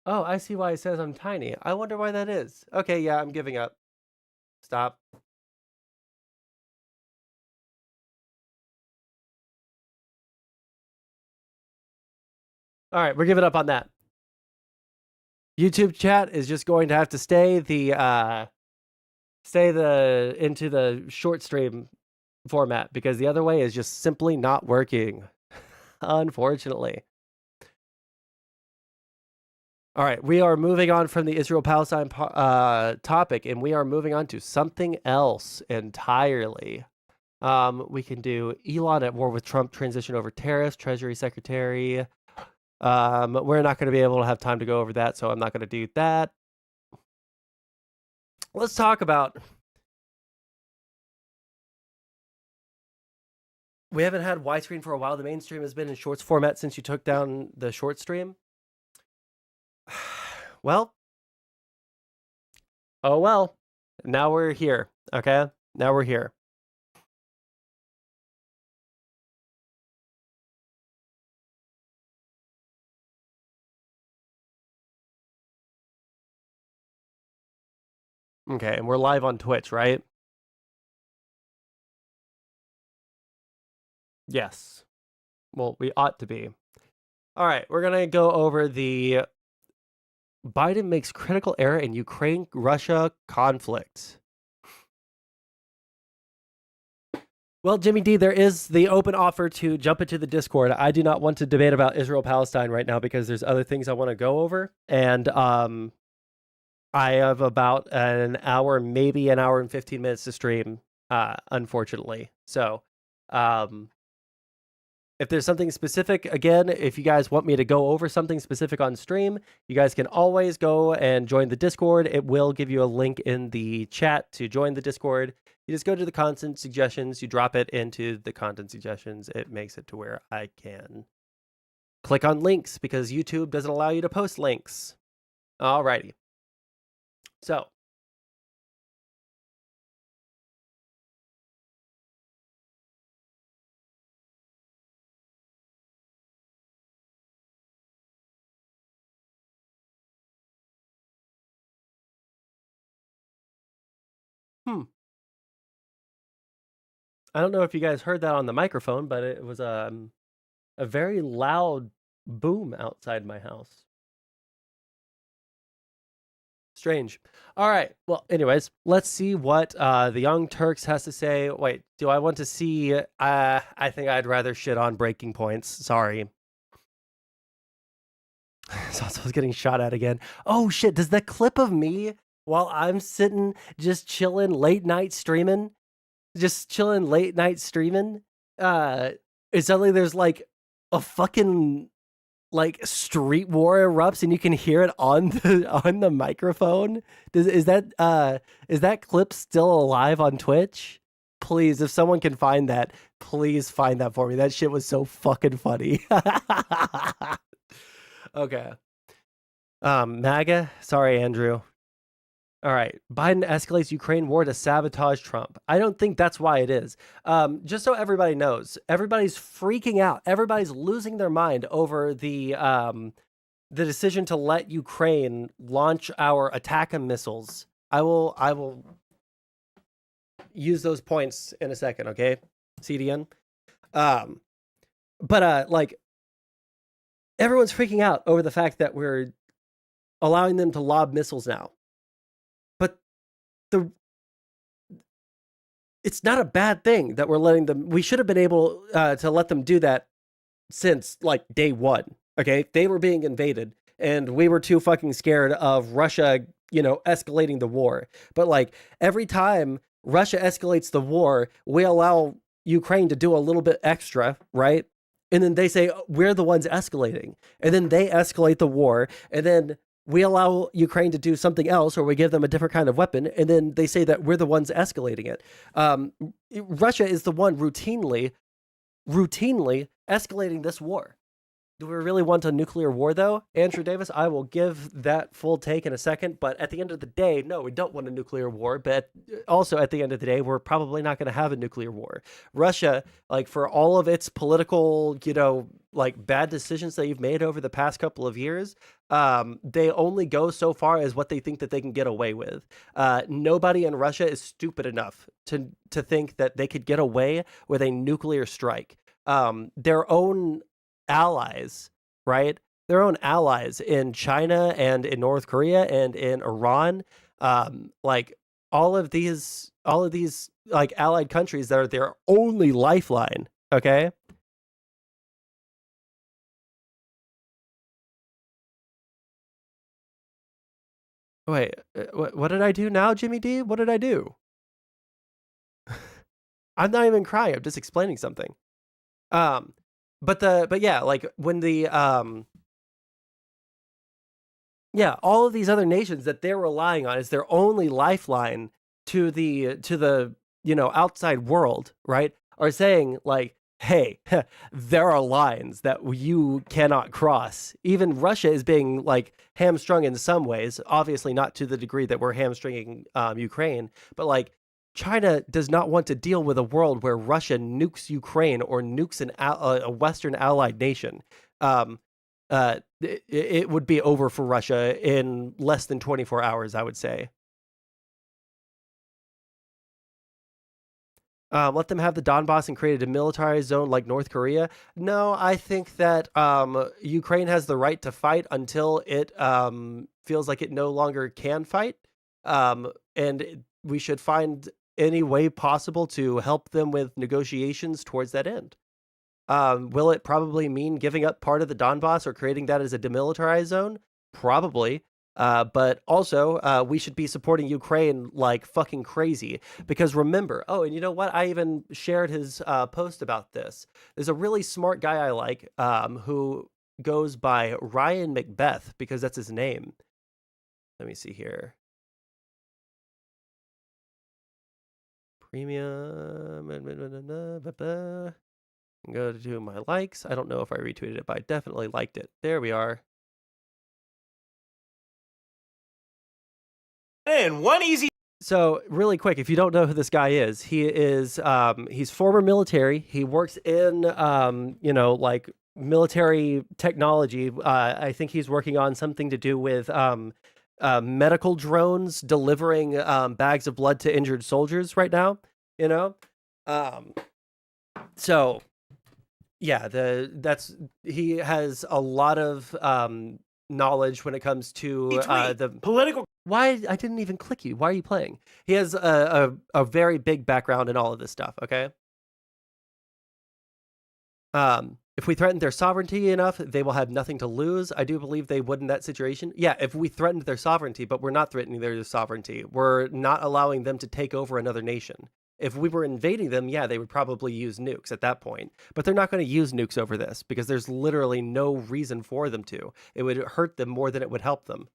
Oh, I see why it says I'm tiny. I wonder why that is. Okay, yeah, I'm giving up. Stop. All right, we're giving up on that. YouTube chat is just going to have to stay into the short stream format because the other way is just simply not working, unfortunately. All right, we are moving on from the Israel-Palestine topic, and we are moving on to something else entirely. We can do Elon at war with Trump, transition over tariffs, Treasury Secretary. We're not going to be able to have time to go over that, so I'm not going to do that. Let's talk about. We haven't had widescreen for a while. The mainstream has been in shorts format since you took down the short stream. Well, oh well. Now we're here. Okay, now we're here. Okay, and we're live on Twitch, right? Yes. Well, we ought to be. All right, we're going to go over the Biden makes critical error in Ukraine-Russia conflict. Well, Jimmy D, there is the open offer to jump into the Discord. I do not want to debate about Israel-Palestine right now because there's other things I want to go over. And I have about an hour, maybe an hour and 15 minutes to stream, unfortunately. So if there's something specific, again, if you guys want me to go over something specific on stream, you guys can always go and join the Discord. It will give you a link in the chat to join the Discord. You just go to the content suggestions, you drop it into the content suggestions. It makes it to where I can click on links because YouTube doesn't allow you to post links. Alrighty. So I don't know if you guys heard that on the microphone, but it was a very loud boom outside my house. Strange. All right. Well, anyways, let's see what the Young Turks has to say. Wait, do I want to see? I think I'd rather shit on breaking points. Sorry. Sonsol's getting shot at again. Oh shit! Does that clip of me while I'm sitting just chilling late night streaming, is suddenly there's like a fucking like street war erupts and you can hear it on the microphone. Is that clip still alive on Twitch? Please, if someone can find that, please find that for me. That shit was so fucking funny. Okay. MAGA. Sorry, Andrew. All right. Biden escalates Ukraine war to sabotage Trump. I don't think that's why it is. Just so everybody knows, everybody's freaking out. Everybody's losing their mind over the decision to let Ukraine launch our ATACMS missiles. I will use those points in a second, okay? CDN. But like everyone's freaking out over the fact that we're allowing them to lob missiles now. But it's not a bad thing that we're letting them. We should have been able to let them do that since like day one. Okay, they were being invaded, and we were too fucking scared of Russia, escalating the war. But like every time Russia escalates the war, we allow Ukraine to do a little bit extra, right? And then they say we're the ones escalating, and then they escalate the war, and then we allow Ukraine to do something else, or we give them a different kind of weapon, and then they say that we're the ones escalating it. Russia is the one routinely escalating this war. Do we really want a nuclear war, though? Andrew Davis, I will give that full take in a second, but at the end of the day, no, we don't want a nuclear war, but also at the end of the day, we're probably not going to have a nuclear war. Russia, like for all of its political, like bad decisions that you've made over the past couple of years, They only go so far as what they think that they can get away with. Nobody in Russia is stupid enough to think that they could get away with a nuclear strike. Their own allies, right? Their own allies in China and in North Korea and in Iran, like all of these like allied countries that are their only lifeline. Okay. Wait, what did I do now, Jimmy D? What did I do? I'm not even crying. I'm just explaining something. Um, but yeah, like when the yeah, all of these other nations that they're relying on is their only lifeline to the outside world, right? Are saying like, hey, there are lines that you cannot cross. Even Russia is being like hamstrung in some ways, obviously not to the degree that we're hamstringing Ukraine, but like China does not want to deal with a world where Russia nukes Ukraine or nukes a Western allied nation. Um, it would be over for Russia in less than 24 hours, I would say. Let them have the Donbass and create a demilitarized zone like North Korea. No, I think that Ukraine has the right to fight until it feels like it no longer can fight. And we should find any way possible to help them with negotiations towards that end. Will it probably mean giving up part of the Donbass or creating that as a demilitarized zone? Probably. But also, we should be supporting Ukraine like fucking crazy. Because remember, oh, and you know what? I even shared his post about this. There's a really smart guy I like who goes by Ryan Macbeth because that's his name. Let me see here. Premium. Go to my likes. I don't know if I retweeted it, but I definitely liked it. There we are. And one easy. So really quick, if you don't know who this guy is, he's former military. He works in like military technology. I think he's working on something to do with medical drones delivering bags of blood to injured soldiers right now. You know, um, so yeah, he has a lot of knowledge when it comes to the political. Why I didn't even click you? Why are you playing? He has a very big background in all of this stuff. Okay. If we threaten their sovereignty enough, they will have nothing to lose. I do believe they would in that situation. Yeah, if we threatened their sovereignty, but we're not threatening their sovereignty. We're not allowing them to take over another nation. If we were invading them, yeah, they would probably use nukes at that point. But they're not going to use nukes over this because there's literally no reason for them to. It would hurt them more than it would help them.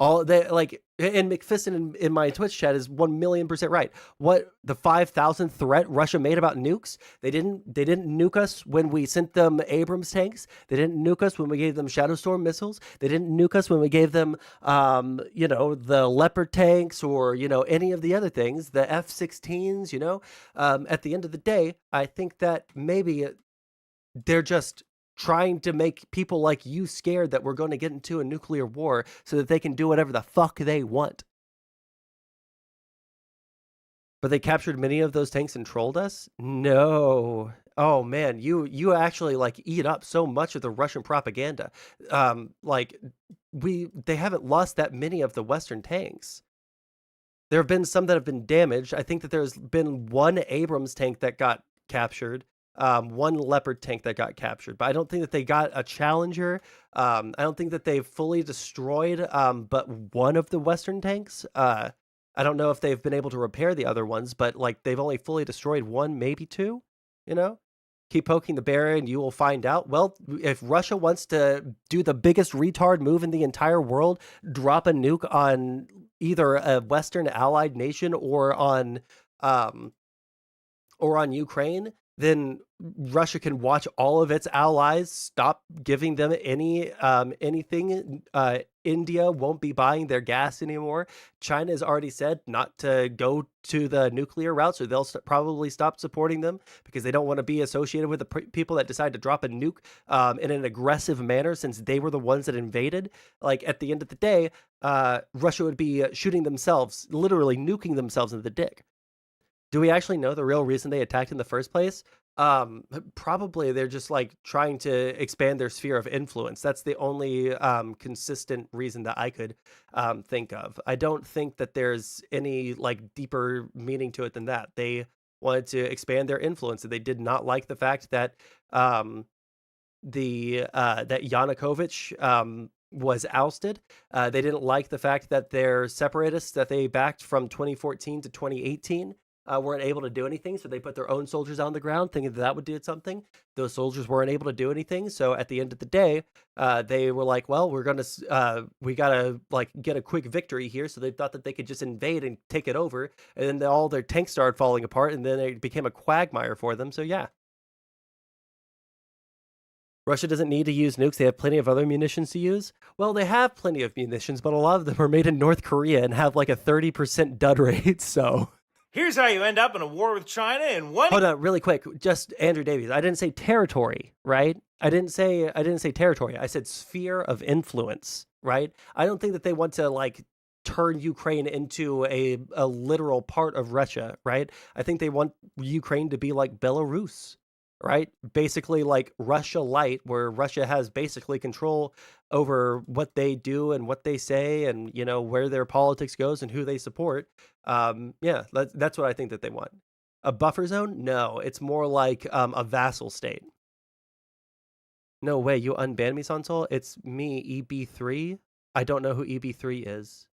All they like, and McFiston in my Twitch chat is 1,000,000% right. What the 5,000th threat Russia made about nukes? They didn't nuke us when we sent them Abrams tanks. They didn't nuke us when we gave them Shadowstorm missiles. They didn't nuke us when we gave them, the Leopard tanks or any of the other things, the F-16s. At the end of the day, I think that maybe they're just trying to make people like you scared that we're going to get into a nuclear war so that they can do whatever the fuck they want. But they captured many of those tanks and trolled us? No. Oh man, you actually like eat up so much of the Russian propaganda. They haven't lost that many of the Western tanks. There have been some that have been damaged. I think that there's been one Abrams tank that got captured. One Leopard tank that got captured, but I don't think that they got a Challenger. I don't think that they've fully destroyed but one of the Western tanks. I don't know if they've been able to repair the other ones, but like they've only fully destroyed one, maybe two. Keep poking the bear and you will find out. Well, if Russia wants to do the biggest retard move in the entire world, drop a nuke on either a Western allied nation or on Ukraine, then Russia can watch all of its allies stop giving them anything. India won't be buying their gas anymore. China has already said not to go to the nuclear route, so they'll probably stop supporting them because they don't want to be associated with the people that decide to drop a nuke in an aggressive manner, since they were the ones that invaded. Like, at the end of the day, Russia would be shooting themselves, literally nuking themselves in the dick. Do we actually know the real reason they attacked in the first place? Probably they're just like trying to expand their sphere of influence. That's the only consistent reason that I could think of. I don't think that there's any like deeper meaning to it than that. They wanted to expand their influence, and they did not like the fact that that Yanukovych was ousted. They didn't like the fact that their separatists that they backed from 2014 to 2018 weren't able to do anything, so they put their own soldiers on the ground, thinking that would do something. Those soldiers weren't able to do anything, so at the end of the day, they were like, "Well, we gotta like get a quick victory here." So they thought that they could just invade and take it over, and then all their tanks started falling apart, and then it became a quagmire for them. So yeah, Russia doesn't need to use nukes. They have plenty of other munitions to use. Well, they have plenty of munitions, but a lot of them are made in North Korea and have like a 30% dud rate. So. Here's how you end up in a war with China in one. Hold on, really quick. Just Andrew Davies. I didn't say territory, right? I didn't say territory. I said sphere of influence, right? I don't think that they want to like turn Ukraine into a literal part of Russia, right? I think they want Ukraine to be like Belarus, right? Basically like Russia light, where Russia has basically control over what they do and what they say, and where their politics goes and who they support. Yeah, that's what I think that they want. A buffer zone? No, it's more like a vassal state. No way, you unbanned me, Sondsol? It's me, EB3. I don't know who EB3 is.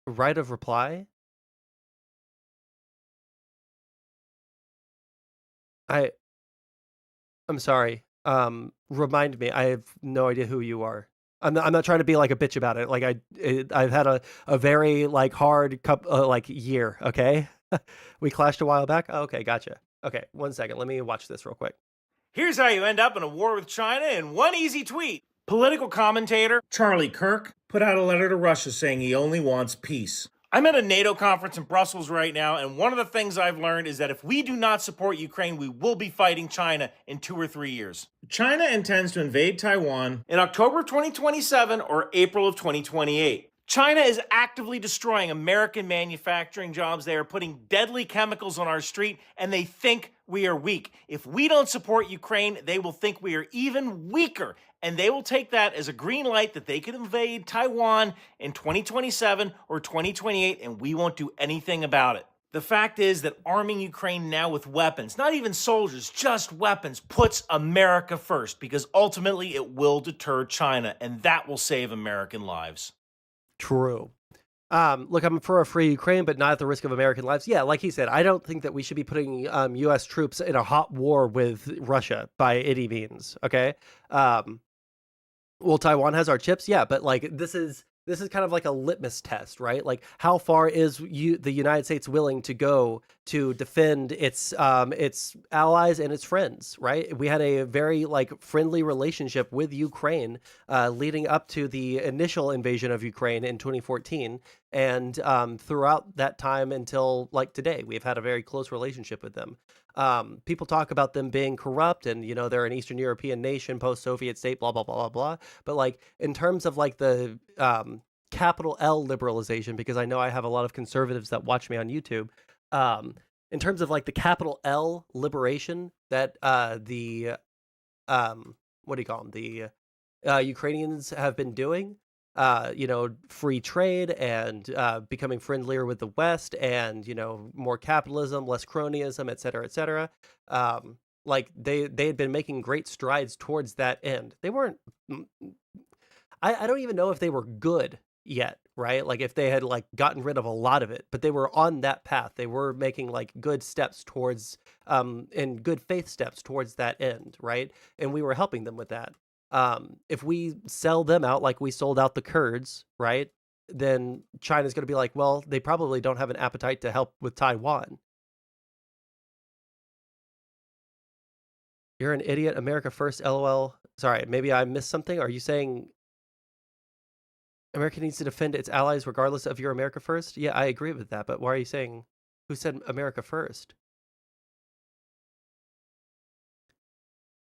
Right of reply? I'm sorry. Remind me. I have no idea who you are. I'm not trying to be like a bitch about it. Like I've had a very like hard like year. Okay, we clashed a while back. Oh, okay, gotcha. Okay, 1 second. Let me watch this real quick. Here's how you end up in a war with China in one easy tweet. Political commentator Charlie Kirk put out a letter to Russia saying he only wants peace. I'm at a NATO conference in Brussels right now, and one of the things I've learned is that if we do not support Ukraine, we will be fighting China in 2 or 3 years. China intends to invade Taiwan in October of 2027 or April of 2028. China is actively destroying American manufacturing jobs. They are putting deadly chemicals on our street, and they think we are weak. If we don't support Ukraine, they will think we are even weaker, and they will take that as a green light that they could invade Taiwan in 2027 or 2028, and we won't do anything about it. The fact is that arming Ukraine now with weapons, not even soldiers, just weapons, puts America first, because ultimately it will deter China, and that will save American lives. True. Look, I'm for a free Ukraine, but not at the risk of American lives. Yeah, like he said, I don't think that we should be putting U.S. troops in a hot war with Russia by any means. Okay. Well, Taiwan has our chips, yeah, but like this is kind of like a litmus test, right? Like, how far is the United States willing to go to defend its allies and its friends, right? We had a very like friendly relationship with Ukraine leading up to the initial invasion of Ukraine in 2014, and throughout that time until like today, we've had a very close relationship with them. People talk about them being corrupt, and they're an Eastern European nation, post-Soviet state, blah blah blah blah blah. But like in terms of like the capital L liberalization, because I know I have a lot of conservatives that watch me on YouTube. In terms of like the capital L liberation that the what do you call them? The Ukrainians have been doing. Free trade and becoming friendlier with the West, and more capitalism, less cronyism, et cetera, et cetera. Like they had been making great strides towards that end. They weren't. I don't even know if they were good yet, right? Like if they had like gotten rid of a lot of it, but they were on that path. They were making like good steps towards and good faith steps towards that end, right? And we were helping them with that. If we sell them out like we sold out the Kurds, right? Then China's going to be like, well, they probably don't have an appetite to help with Taiwan. You're an idiot. America first, LOL. Sorry, maybe I missed something. Are you saying America needs to defend its allies regardless of your America first? Yeah, I agree with that. But why are you saying, who said America first?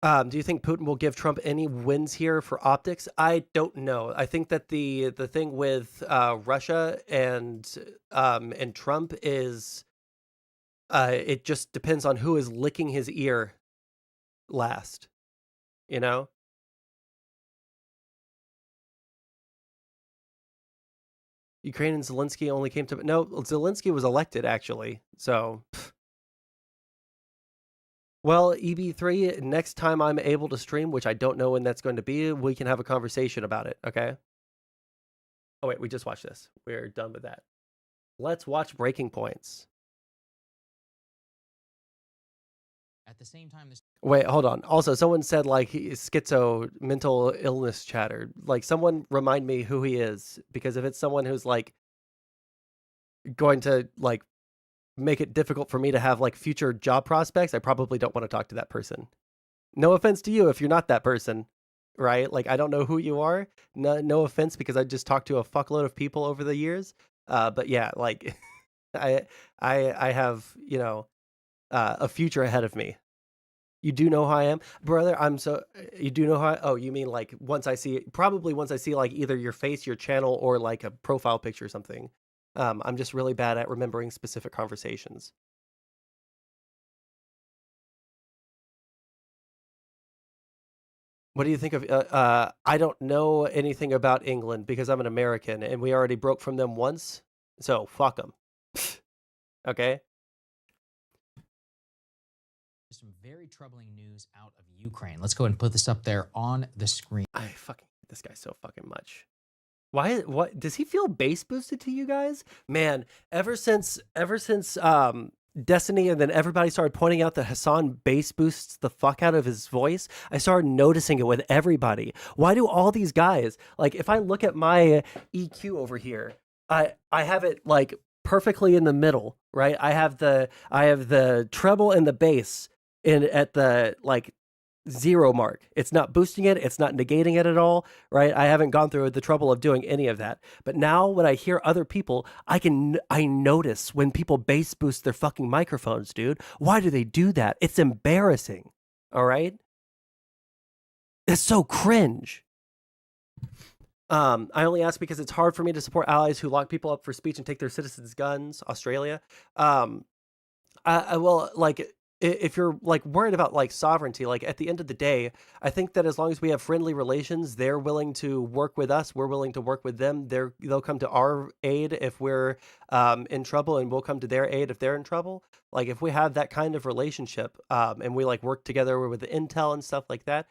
Do you think Putin will give Trump any wins here for optics? I don't know. I think that the thing with Russia and Trump is it just depends on who is licking his ear last. You know, Ukraine and Zelensky only came to no. Zelensky was elected actually, so. Well, EB3, next time I'm able to stream, which I don't know when that's going to be, we can have a conversation about it, okay? Oh, wait, we just watched this. We're done with that. Let's watch Breaking Points. At the same time, this. Wait, hold on. Also, someone said, like, schizo, mental illness chatter. Like, someone remind me who he is, because if it's someone who's, like, going to, like, make it difficult for me to have, like, future job prospects, I probably don't want to talk to that person. No offense to you if you're not that person, right? Like, I don't know who you are. No offense, because I just talked to a fuckload of people over the years. But yeah, like, I have, you know, a future ahead of me. You do know who I am, brother. You do know oh, you mean like once I see like either your face, your channel, or like a profile picture or something. I'm just really bad at remembering specific conversations. What do you think of? I don't know anything about England because I'm an American and we already broke from them once. So fuck them. Okay. Some very troubling news out of Ukraine. Let's go ahead and put this up there on the screen. I fucking hate this guy so fucking much. Why? What does he feel bass boosted to you guys? Man, ever since Destiny, and then everybody started pointing out that Hassan bass boosts the fuck out of his voice, I started noticing it with everybody. Why do all these guys, like, if I look at my EQ over here, I have it like perfectly in the middle, right? I have the treble and the bass at the like 0 mark. It's not boosting it. It's not negating it at all, right? I haven't gone through the trouble of doing any of that. But now when I hear other people, I notice when people bass boost their fucking microphones, dude. Why do they do that? It's embarrassing. All right? It's so cringe. I only ask because it's hard for me to support allies who lock people up for speech and take their citizens' guns. Australia. I will, like, if you're like worried about like sovereignty, like at the end of the day, I think that as long as we have friendly relations, they're willing to work with us. We're willing to work with them. They'll come to our aid if we're in trouble, and we'll come to their aid if they're in trouble. Like if we have that kind of relationship, and we like work together with the intel and stuff like that,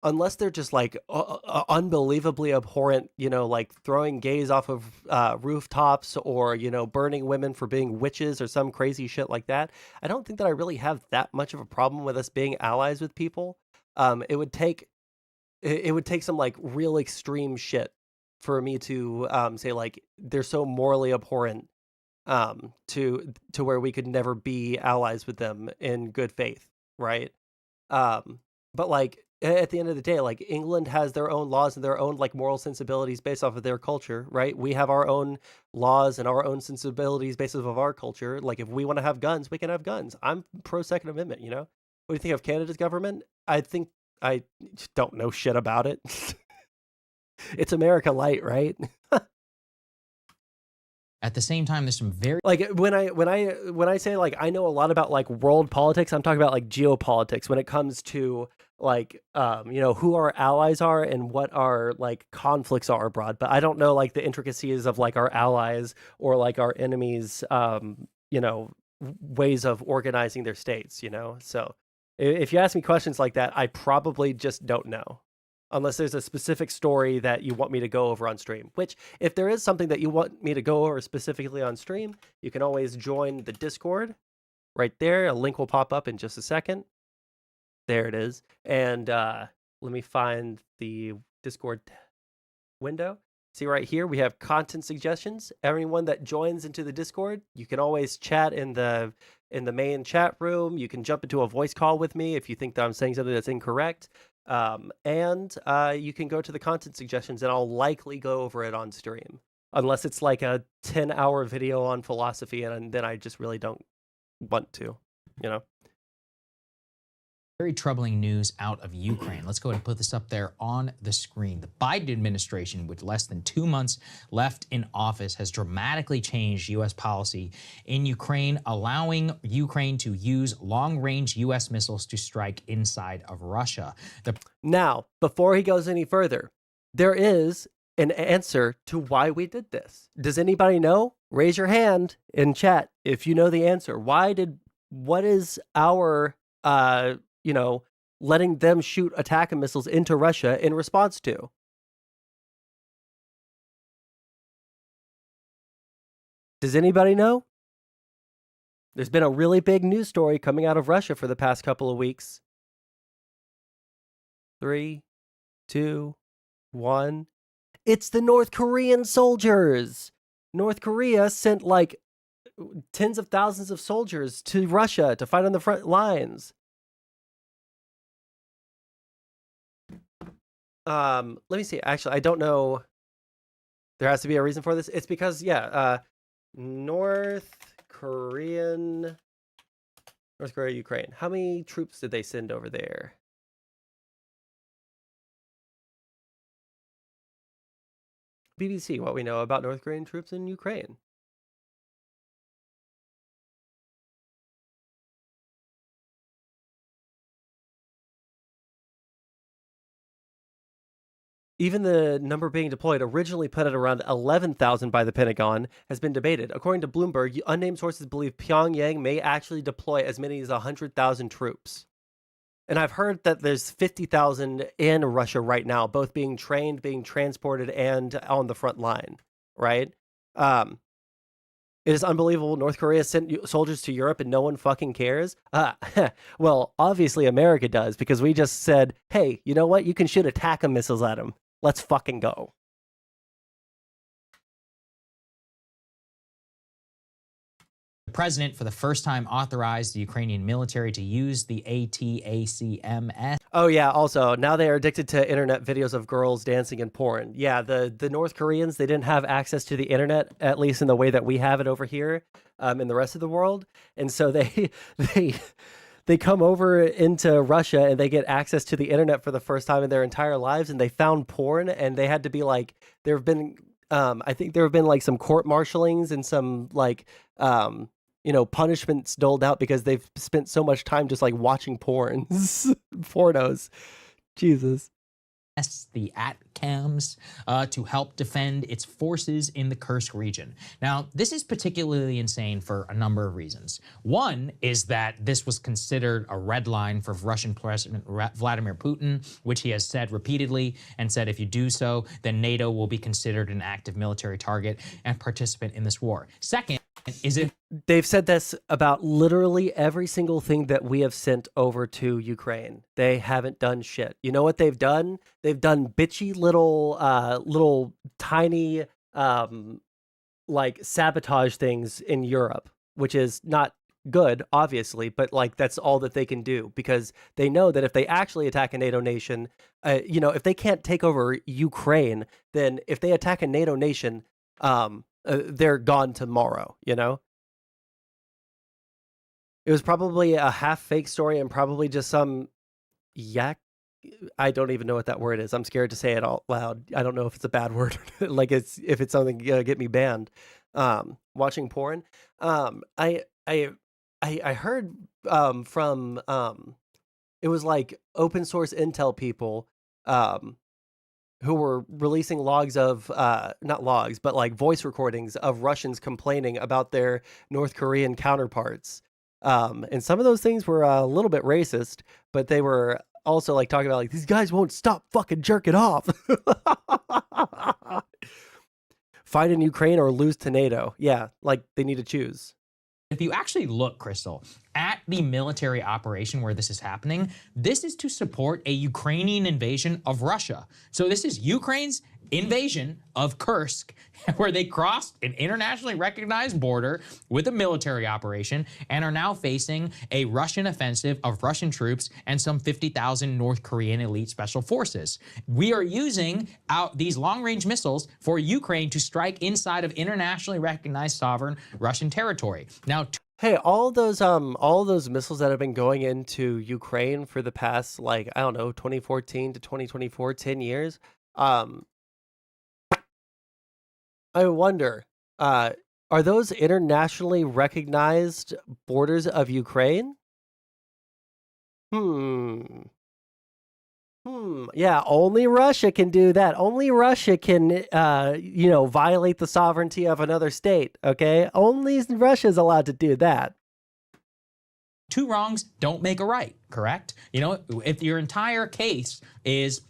unless they're just like unbelievably abhorrent, you know, like throwing gays off of rooftops, or, you know, burning women for being witches or some crazy shit like that, I don't think that I really have that much of a problem with us being allies with people. It would take some like real extreme shit for me to say like they're so morally abhorrent to where we could never be allies with them in good faith, right? But like at the end of the day, like England has their own laws and their own like moral sensibilities based off of their culture, right? We have our own laws and our own sensibilities based off of our culture. Like if we want to have guns, we can have guns. I'm pro Second Amendment, you know? What do you think of Canada's government? I think I don't know shit about it. It's America light, right? At the same time, there's some very like when I say like I know a lot about like world politics, I'm talking about like geopolitics when it comes to like you know, who our allies are and what our like conflicts are abroad. But I don't know like the intricacies of like our allies or like our enemies you know, ways of organizing their states, you know. So if you ask me questions like that, I probably just don't know. Unless there's a specific story that you want me to go over on stream, which if there is something that you want me to go over specifically on stream, you can always join the Discord right there. A link will pop up in just a second. There it is. And let me find the Discord window. See right here, we have content suggestions. Everyone that joins into the Discord, you can always chat in the main chat room. You can jump into a voice call with me if you think that I'm saying something that's incorrect. And you can go to the content suggestions, and I'll likely go over it on stream, unless it's like a 10-hour video on philosophy, and then I just really don't want to, you know. Very troubling news out of Ukraine. Let's go ahead and put this up there on the screen. The Biden administration, with less than 2 months left in office, has dramatically changed U.S. policy in Ukraine, allowing Ukraine to use long-range U.S. missiles to strike inside of Russia. Now, before he goes any further, there is an answer to why we did this. Does anybody know? Raise your hand in chat if you know the answer. What is our letting them shoot attack missiles into Russia in response to? Does anybody know? There's been a really big news story coming out of Russia for the past couple of weeks. 3, 2, 1. It's the North Korean soldiers. North Korea sent like tens of thousands of soldiers to Russia to fight on the front lines. Let me see. Actually, I don't know. There has to be a reason for this. It's because, North Korea, Ukraine. How many troops did they send over there? BBC, what we know about North Korean troops in Ukraine. Even the number being deployed, originally put at around 11,000 by the Pentagon, has been debated. According to Bloomberg, unnamed sources believe Pyongyang may actually deploy as many as 100,000 troops. And I've heard that there's 50,000 in Russia right now, both being trained, being transported, and on the front line, right? It is unbelievable. North Korea sent soldiers to Europe and no one fucking cares. Well, obviously America does, because we just said, hey, you know what? You can shoot attack missiles at them. Let's fucking go. The president, for the first time, authorized the Ukrainian military to use the ATACMS. Oh, yeah. Also, now they are addicted to internet videos of girls dancing and porn. Yeah, the North Koreans, they didn't have access to the internet, at least in the way that we have it over here in the rest of the world. And so they come over into Russia and they get access to the internet for the first time in their entire lives, and they found porn, and they had to be like, there have been, I think there have been like some court martialings and some like, punishments doled out because they've spent so much time just like watching pornos. Jesus. The ATACMS to help defend its forces in the Kursk region. Now, this is particularly insane for a number of reasons. One is that this was considered a red line for Russian President Vladimir Putin, which he has said repeatedly, and said if you do so, then NATO will be considered an active military target and participant in this war. Second, is it... They've said this about literally every single thing that we have sent over to Ukraine. They haven't done shit. You know what they've done? They've done bitchy little tiny like sabotage things in Europe, which is not good, obviously, but like that's all that they can do, because they know that if they actually attack a NATO nation, if they can't take over Ukraine, then if they attack a NATO nation, they're gone tomorrow, you know? It was probably a half fake story and probably just some yak. I don't even know what that word is. I'm scared to say it out loud. I don't know if it's a bad word, like if it's something get me banned. Watching porn. I heard from it was like open source intel people who were releasing logs of not logs, but like voice recordings of Russians complaining about their North Korean counterparts. And some of those things were a little bit racist, but they were also like talking about like, these guys won't stop fucking jerking off. Fight in Ukraine or lose to NATO. Yeah, like they need to choose. If you actually look, Crystal, at the military operation where this is happening, this is to support a Ukrainian invasion of Russia. So this is Ukraine's invasion of Kursk, where they crossed an internationally recognized border with a military operation and are now facing a Russian offensive of Russian troops and some 50,000 North Korean elite special forces. We are using these long-range missiles for Ukraine to strike inside of internationally recognized sovereign Russian territory. Now, hey, all those missiles that have been going into Ukraine for the past, like, I don't know, 2014 to 2024, 10 years, I wonder, are those internationally recognized borders of Ukraine? Yeah, only Russia can do that. Only Russia can, violate the sovereignty of another state, okay? Only Russia's allowed to do that. two wrongs don't make a right, correct? You know, if your entire case is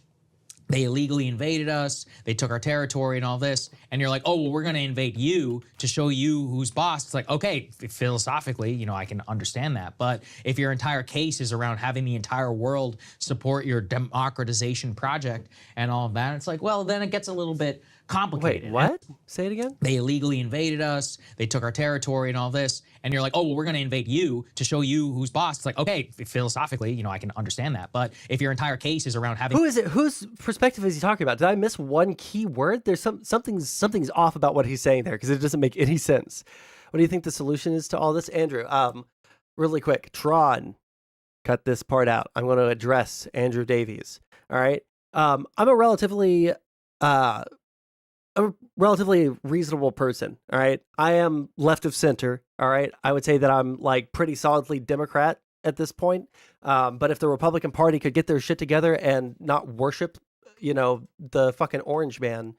they illegally invaded us, they took our territory and all this, and you're like, oh, well, we're going to invade you to show you who's boss. It's like, okay, philosophically, you know, I can understand that. But if your entire case is around having the entire world support your democratization project and all of that, it's like, well, then it gets a little bit complicated. Wait, what? Say it again? They illegally invaded us, they took our territory and all this, and you're like, oh, well, we're going to invade you to show you who's boss. It's like, okay, philosophically, you know, I can understand that. But if your entire case is around having... Who is it? Whose perspective is he talking about? Did I miss one key word? There's something's off about what he's saying there because it doesn't make any sense. What do you think the solution is to all this? Andrew, really quick, Tron, cut this part out. I'm going to address Andrew Davies. All right. I'm a relatively reasonable person. All right. I am left of center. All right. I would say that I'm like pretty solidly Democrat at this point. But if the Republican Party could get their shit together and not worship, you know, the fucking orange man,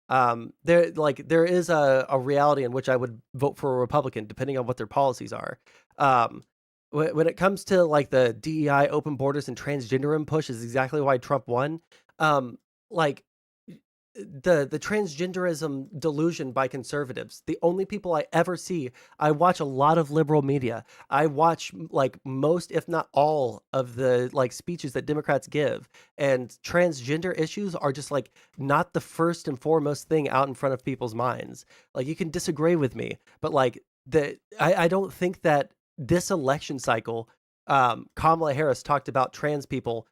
there is a reality in which I would vote for a Republican depending on what their policies are. When it comes to like the DEI, open borders, and transgenderism push is exactly why Trump won. Like the transgenderism delusion by conservatives, the only people I ever see, I watch a lot of liberal media. I watch like most, if not all, of the like speeches that Democrats give, and transgender issues are just like not the first and foremost thing out in front of people's minds. Like, you can disagree with me, but like I don't think that this election cycle, Kamala Harris talked about trans people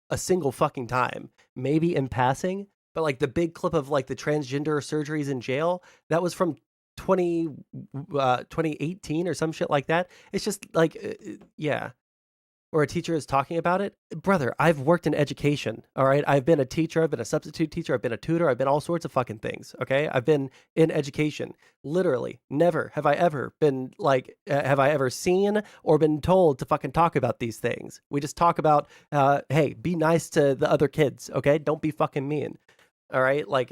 a single fucking time, maybe in passing. But like the big clip of like the transgender surgeries in jail, that was from 2018 or some shit like that. It's just like, yeah. Or a teacher is talking about it. Brother, I've worked in education, all right? I've been a teacher, I've been a substitute teacher, I've been a tutor, I've been all sorts of fucking things, okay? I've been in education. Literally, never have I ever been like, have I ever seen or been told to fucking talk about these things. We just talk about, hey, be nice to the other kids, okay? Don't be fucking mean. All right, like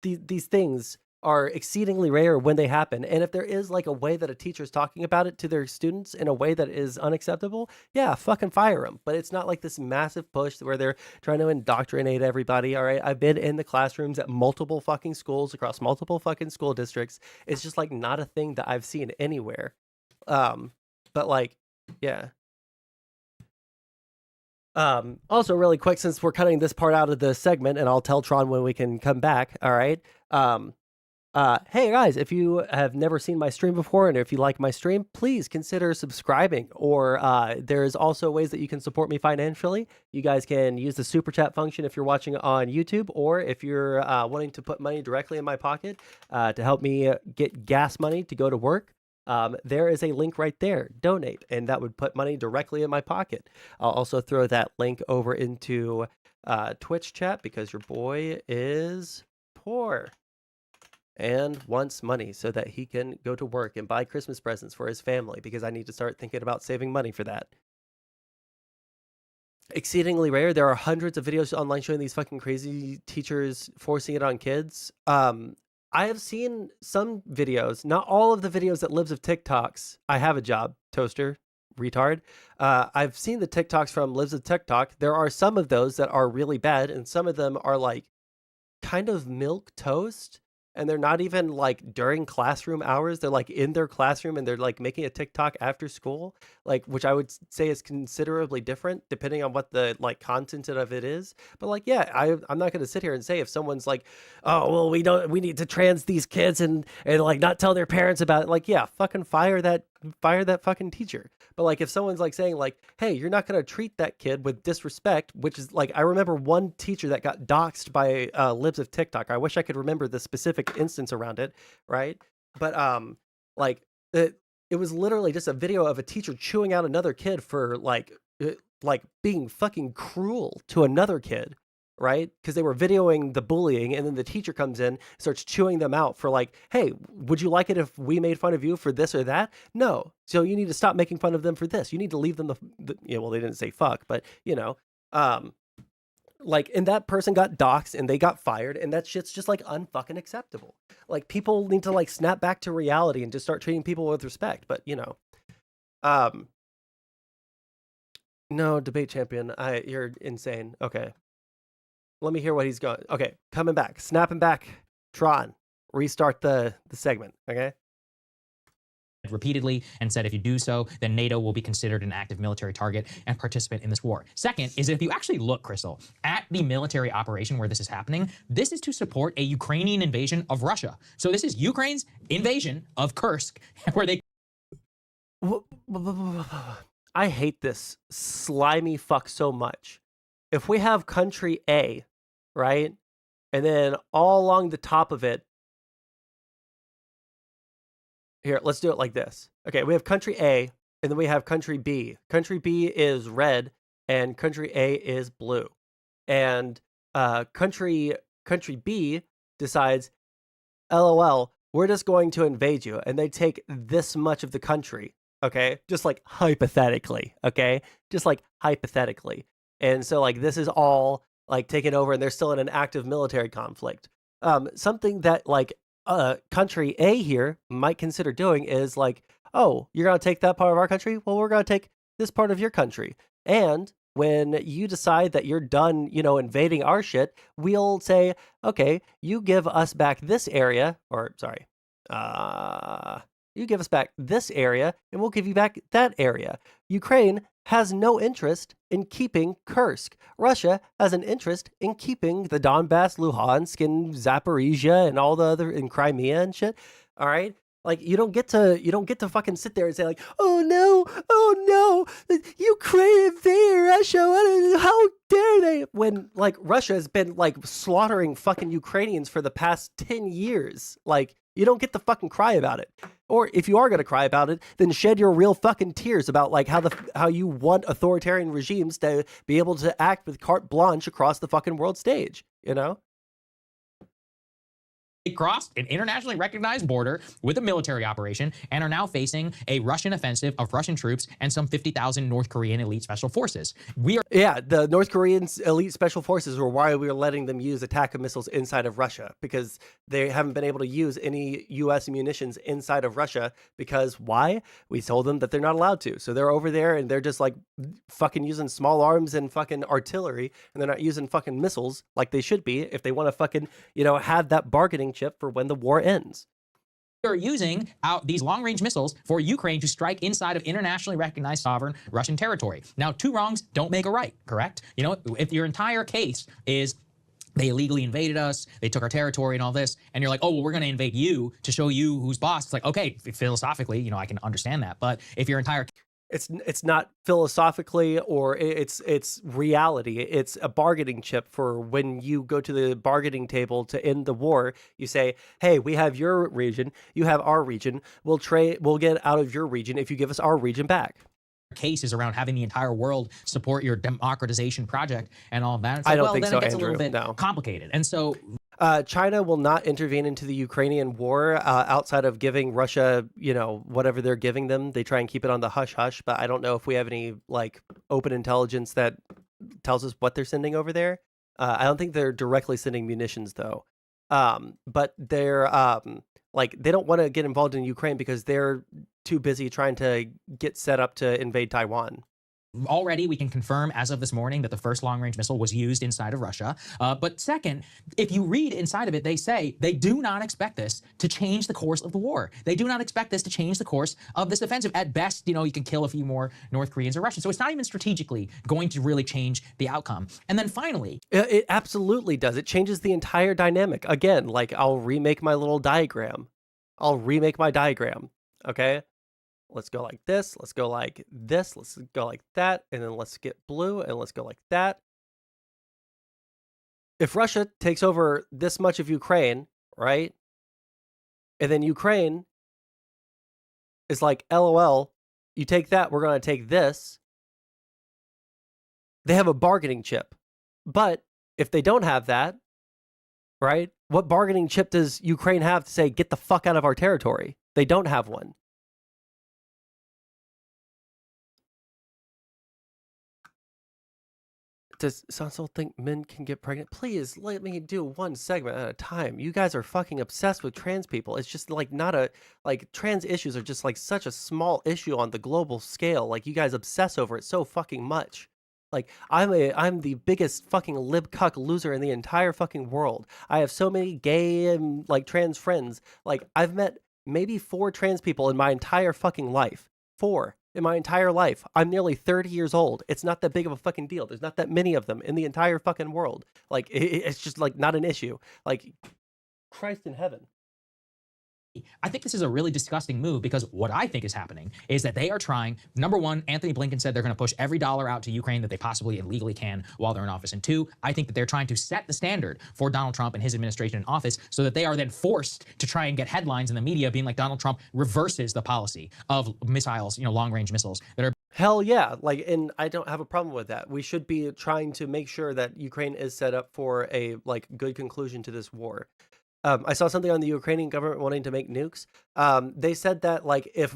these things are exceedingly rare when they happen, and if there is like a way that a teacher is talking about it to their students in a way that is unacceptable, yeah, fucking fire them. But it's not like this massive push where they're trying to indoctrinate everybody. All right, I've been in the classrooms at multiple fucking schools across multiple fucking school districts. It's just like not a thing that I've seen anywhere. But like, yeah. Also really quick, since we're cutting this part out of the segment, and I'll tell Tron when we can come back. All right. Hey guys, if you have never seen my stream before, and if you like my stream, please consider subscribing, or there's also ways that you can support me financially. You guys can use the super chat function if you're watching on YouTube, or if you're wanting to put money directly in my pocket to help me get gas money to go to work. There is a link right there, donate, and that would put money directly in my pocket. I'll also throw that link over into Twitch chat because your boy is poor and wants money so that he can go to work and buy Christmas presents for his family, because I need to start thinking about saving money for that. Exceedingly rare. There are hundreds of videos online showing these fucking crazy teachers forcing it on kids. I have seen some videos, not all of the videos that lives of TikToks. I have a job, toaster, retard. I've seen the TikToks from lives of TikTok. There are some of those that are really bad, and some of them are like kind of milk toast. and they're not even like during classroom hours. They're like in their classroom and they're like making a TikTok after school, like, which I would say is considerably different depending on what the like content of it is. But like, yeah, I'm not going to sit here and say if someone's like, oh, well, we need to trans these kids and like not tell their parents about it. Like, yeah, fucking fire that fucking teacher. But like if someone's like saying like, hey, you're not going to treat that kid with disrespect, which is like, I remember one teacher that got doxxed by libs of TikTok. I wish I could remember the specific instance around it, right? But like it was literally just a video of a teacher chewing out another kid for like being fucking cruel to another kid, right? Because they were videoing the bullying, and then the teacher comes in, starts chewing them out for like, hey, would you like it if we made fun of you for this or that? No. So you need to stop making fun of them for this. You need to leave them well, they didn't say fuck, but like, and that person got doxxed and they got fired, and that shit's just like unfucking acceptable. Like, people need to like snap back to reality and just start treating people with respect. But no, debate champion, you're insane. Okay. Let me hear what he's going. Okay, coming back, snapping back. Tron, restart the segment. Okay. Repeatedly, and said if you do so, then NATO will be considered an active military target and participant in this war. Second is that if you actually look, Crystal, at the military operation where this is happening, this is to support a Ukrainian invasion of Russia. So this is Ukraine's invasion of Kursk, where they... I hate this slimy fuck so much. If we have country A, right, and then all along the top of it, here, let's do it like this. Okay, we have country A, and then we have country B. Country B is red, and country A is blue. And country B decides, LOL, we're just going to invade you. And they take this much of the country, okay? Just like hypothetically, okay? Just like hypothetically. And so like this is all like taken over, and they're still in an active military conflict. Something that like country A here might consider doing is like, oh, you're going to take that part of our country? Well, we're going to take this part of your country. And when you decide that you're done, invading our shit, we'll say, okay, you give us back this area, or sorry, you give us back this area, and we'll give you back that area. Ukraine has no interest in keeping Kursk. Russia has an interest in keeping the Donbass, Luhansk, and Zaporizhia, and all the other, in Crimea and shit. All right. Like, you don't get to fucking sit there and say like, oh no, Ukraine invaded Russia. How dare they? When like Russia has been like slaughtering fucking Ukrainians for the past 10 years. Like, you don't get to fucking cry about it. Or if you are going to cry about it, then shed your real fucking tears about like how you want authoritarian regimes to be able to act with carte blanche across the fucking world stage, crossed an internationally recognized border with a military operation and are now facing a Russian offensive of Russian troops and some 50,000 North Korean elite special forces. Yeah, the North Korean elite special forces were why we were letting them use attack missiles inside of Russia, because they haven't been able to use any U.S. munitions inside of Russia. Because why? We told them that they're not allowed to. So they're over there and they're just like fucking using small arms and fucking artillery, and they're not using fucking missiles like they should be if they want to fucking, have that bargaining chip for when the war ends. Are using these long-range missiles for Ukraine to strike inside of internationally recognized sovereign Russian territory. Now, two wrongs don't make a right, correct? If your entire case is they illegally invaded us, they took our territory and all this, and you're like, oh, well, we're going to invade you to show you who's boss. It's like, okay, philosophically, I can understand that. But if your entire... It's not philosophically, or it's reality. It's a bargaining chip for when you go to the bargaining table to end the war. You say, hey, we have your region, you have our region. We'll get out of your region if you give us our region back. Cases around having the entire world support your democratization project and all of that. It's like, I don't think then so, it gets Andrew. a little bit complicated. And so China will not intervene into the Ukrainian war outside of giving Russia, whatever they're giving them. They try and keep it on the hush hush, but I don't know if we have any like open intelligence that tells us what they're sending over there. I don't think they're directly sending munitions though. But they're like, they don't want to get involved in Ukraine because they're too busy trying to get set up to invade Taiwan. Already, we can confirm as of this morning that the first long-range missile was used inside of Russia. But second, if you read inside of it, they say they do not expect this to change the course of the war. They do not expect this to change the course of this offensive. At best, you know, you can kill a few more North Koreans or Russians. So it's not even strategically going to really change the outcome. And then finally, It absolutely does. It changes the entire dynamic. Again, like I'll remake my little diagram. I'll remake my diagram. Okay. Let's go like this. Let's go like this. Let's go like that. And then let's get blue and let's go like that. If Russia takes over this much of Ukraine, right? And then Ukraine is like, LOL, you take that, we're going to take this. They have a bargaining chip. But if they don't have that, right? What bargaining chip does Ukraine have to say, get the fuck out of our territory? They don't have one. Does Sondsol think men can get pregnant? Please let me do one segment at a time. You guys are fucking obsessed with trans people. It's just like not a, like trans issues are just like such a small issue on the global scale. Like you guys obsess over it so fucking much. Like I'm the biggest fucking lib cuck loser in the entire fucking world. I have so many gay and like trans friends. Like I've met maybe 4 trans people in my entire fucking life. 4 in my entire life. I'm nearly 30 years old. It's not that big of a fucking deal. There's not that many of them in the entire fucking world. Like it's just like not an issue. Like Christ in heaven. I think this is a really disgusting move because what I think is happening is that they are trying, number one, Anthony Blinken said they're going to push every dollar out to Ukraine that they possibly and legally can while they're in office. And 2, I think that they're trying to set the standard for Donald Trump and his administration in office so that they are then forced to try and get headlines in the media being like Donald Trump reverses the policy of missiles, you know, long-range missiles that are Hell yeah. Like, and I don't have a problem with that. We should be trying to make sure that Ukraine is set up for a like good conclusion to this war. I saw something on the Ukrainian government wanting to make nukes. They said that like if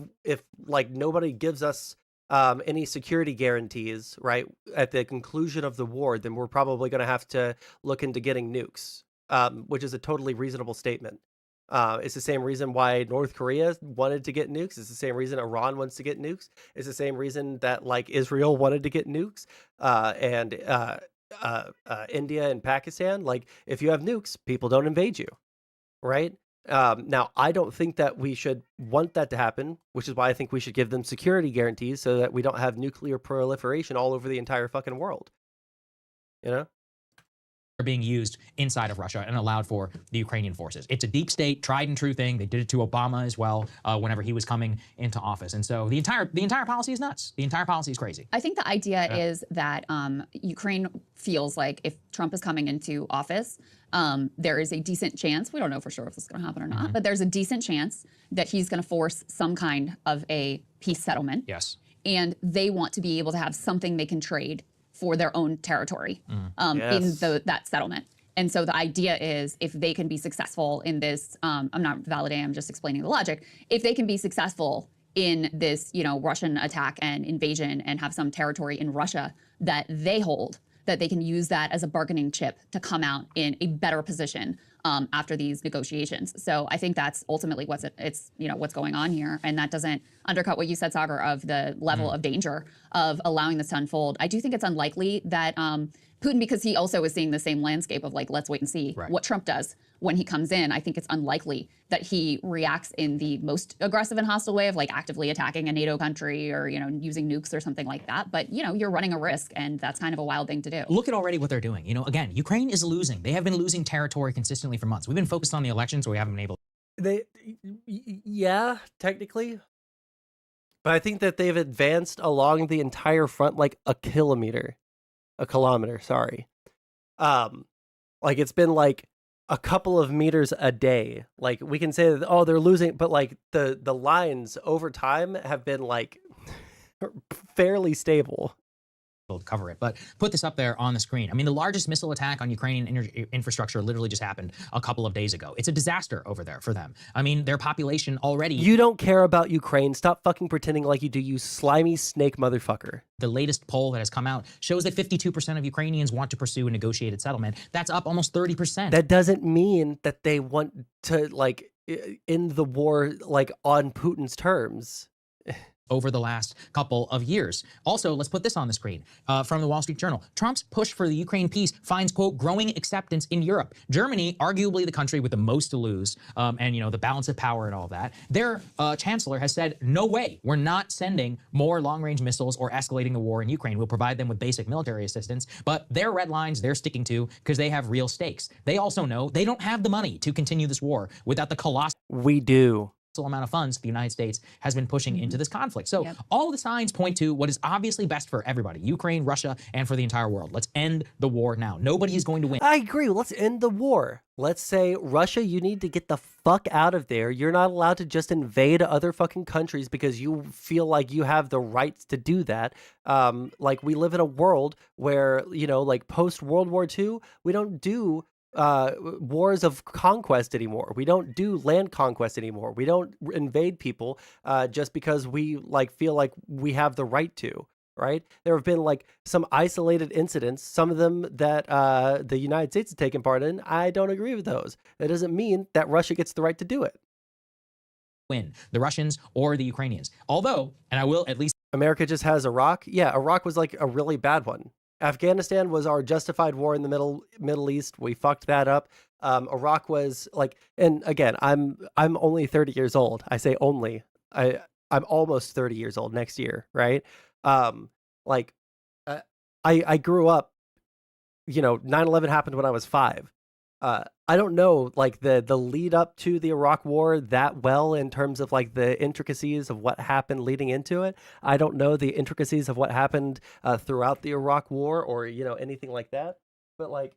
like nobody gives us any security guarantees, right, at the conclusion of the war, then we're probably going to have to look into getting nukes, which is a totally reasonable statement. It's the same reason why North Korea wanted to get nukes. It's the same reason Iran wants to get nukes. It's the same reason that like Israel wanted to get nukes, and India and Pakistan. Like if you have nukes, people don't invade you. Right? Now, I don't think that we should want that to happen, which is why I think we should give them security guarantees so that we don't have nuclear proliferation all over the entire fucking world. You know? are being used inside of Russia and allowed for the Ukrainian forces. It's a deep state, tried and true thing. They did it to Obama as well whenever he was coming into office. And so the entire policy is nuts. The entire policy is crazy. I think the idea is that Ukraine feels like if Trump is coming into office, there is a decent chance, we don't know for sure if this is going to happen or not, but there's a decent chance that he's going to force some kind of a peace settlement. Yes. And they want to be able to have something they can trade for their own territory in that settlement. And so the idea is if they can be successful in this, I'm not validating, I'm just explaining the logic. If they can be successful in this, Russian attack and invasion and have some territory in Russia that they hold, that they can use that as a bargaining chip to come out in a better position after these negotiations. So I think that's ultimately what's going on here, and that doesn't undercut what you said, Sagar, of the level of danger of allowing this to unfold. I do think it's unlikely that Putin, because he also is seeing the same landscape of like, let's wait and see what Trump does when he comes in. I think it's unlikely that he reacts in the most aggressive and hostile way of like actively attacking a NATO country or, using nukes or something like that. But, you're running a risk, and that's kind of a wild thing to do. Look at already what they're doing. Again, Ukraine is losing. They have been losing territory consistently for months. We've been focused on the elections, so we haven't been able Yeah, technically. But I think that they've advanced along the entire front like a kilometer, sorry. Like it's been like a couple of meters a day. Like we can say that, oh, they're losing, but like the lines over time have been like fairly stable. to cover it. But put this up there on the screen. I mean, the largest missile attack on Ukrainian infrastructure literally just happened a couple of days ago. It's a disaster over there for them. I mean, their population already... You don't care about Ukraine. Stop fucking pretending like you do, you slimy snake motherfucker. The latest poll that has come out shows that 52% of Ukrainians want to pursue a negotiated settlement. That's up almost 30%. That doesn't mean that they want to, like, end the war, like, on Putin's terms. over the last couple of years. Also, let's put this on the screen from the Wall Street Journal. Trump's push for the Ukraine peace finds, quote, growing acceptance in Europe. Germany, arguably the country with the most to lose, and, you know, the balance of power and all that, their chancellor has said, no way, we're not sending more long-range missiles or escalating the war in Ukraine. We'll provide them with basic military assistance, but their red lines they're sticking to because they have real stakes. They also know they don't have the money to continue this war without the colossal We do. amount of funds the United States has been pushing into this conflict. So all the signs point to what is obviously best for everybody, Ukraine, Russia, and for the entire world. Let's end the war now. Nobody is going to win. I agree. Let's end the war. Let's say, Russia, you need to get the fuck out of there. You're not allowed to just invade other fucking countries because you feel like you have the rights to do that. Like, we live in a world where, you know, like post World War II, we don't do wars of conquest anymore. We don't do land conquest anymore. We don't invade people just because we like feel like we have the right to, right? There have been like some isolated incidents, some of them that the United States has taken part in. I don't agree with those. That doesn't mean that Russia gets the right to do it. Win, the Russians or the Ukrainians. Although, and I will at least America just has Iraq. Yeah, Iraq was like a really bad one. Afghanistan was our justified war in the Middle East. We fucked that up. Iraq was like, and again, I'm only 30 years old. I say only. I'm almost 30 years old next year, right? Like, I grew up. You know, 9/11 happened when I was 5. I don't know like the lead up to the Iraq war that well in terms of like the intricacies of what happened leading into it. I don't know the intricacies of what happened throughout the Iraq war or, you know, anything like that. But like,